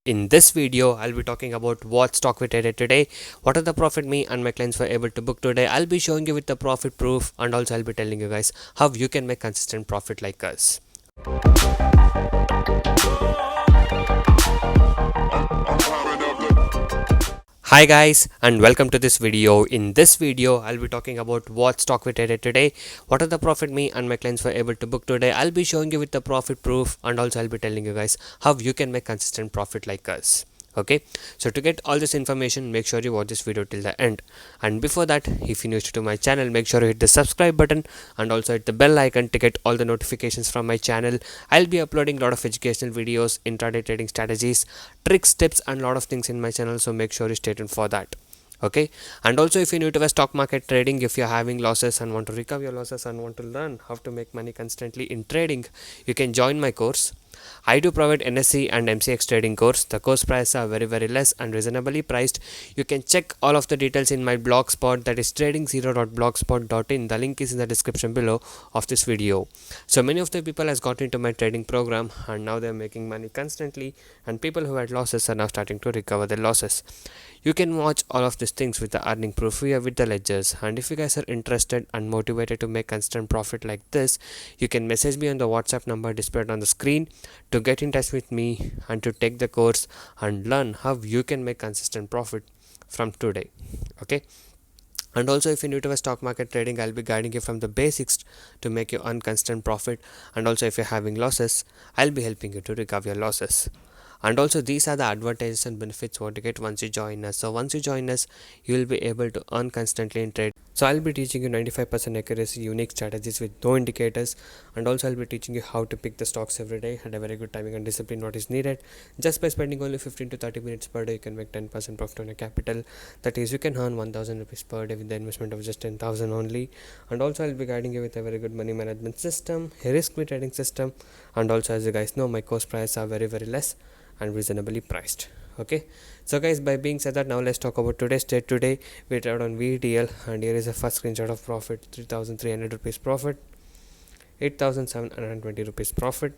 In this video, I'll be talking about what stock we traded today, what are the profit me and my clients were able to book today. I'll be showing you with the profit proof, and also I'll be telling you guys how you can make consistent profit like us. Hi guys, and welcome to this video. In this video, I'll be talking about what stock we traded today, what are the profit me and my clients were able to book today. I'll be showing you with the profit proof, and also I'll be telling you guys how you can make consistent profit like us. Okay, so to get all this information, make sure you watch this video till the end. And before that, if you're new to my channel, make sure you hit the subscribe button and also hit the bell icon to get all the notifications from my channel. I'll be uploading a lot of educational videos, intraday trading strategies, tricks, tips and a lot of things in my channel, so make sure you stay tuned for that. Okay, and also if you're new to the stock market trading, if you're having losses and want to recover your losses and want to learn how to make money constantly in trading, you can join my course. I do provide NSE and MCX trading course. The course prices are very less and reasonably priced. You can check all of the details in my blogspot, that is trading0.blogspot.in. The link is in the description below of this video. So many of the people has got into my trading program and now they're making money constantly, and people who had losses are now starting to recover their losses. You can watch all of these things with the earning proof here with the ledgers. And if you guys are interested and motivated to make constant profit like this, you can message me on the WhatsApp number displayed on the screen to get in touch with me and to take the course and learn how you can make consistent profit from today. Okay, and also if you're new to the stock market trading, I'll be guiding you from the basics to make you earn constant profit. And also if you're having losses, I'll be helping you to recover your losses. And also these are the advantages and benefits what you get once you join us. So once you join us, you will be able to earn constantly in trade. So I'll be teaching you 95% accuracy, unique strategies with no indicators, and also I'll be teaching you how to pick the stocks every day and a very good timing and discipline what is needed. Just by spending only 15 to 30 minutes per day, you can make 10% profit on your capital. That is, you can earn 1000 rupees per day with the investment of just 10,000 only. And also I'll be guiding you with a very good money management system, a risk-free trading system, and also as you guys know, my course prices are very less and reasonably priced. Okay, so guys, by being said that, now let's talk about today's trade. Today we trade on VDL, and here is a first screenshot of profit: 3,300 rupees profit, 8,720 rupees profit,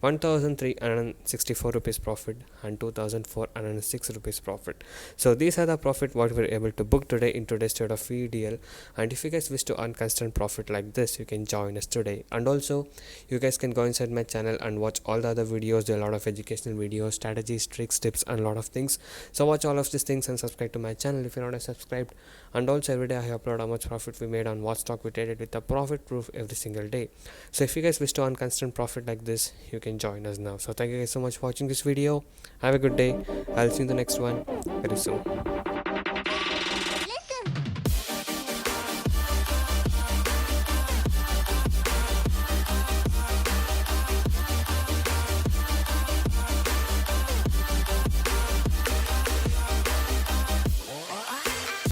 1,364 rupees profit, and 2,406 rupees profit. So these are the profit what we're able to book today in today's trade of VDL. And if you guys wish to earn constant profit like this, you can join us today. And also you guys can go inside my channel and watch all the other videos. There are a lot of educational videos, strategies, tricks, tips and a lot of things. So watch all of these things and subscribe to my channel if you're not subscribed. And also every day I upload how much profit we made on what stock we traded with the profit proof every single day. So if you guys wish to earn constant profit like this, you can join us now. So thank you guys so much for watching this video. Have a good day. I'll see you in the next one very soon.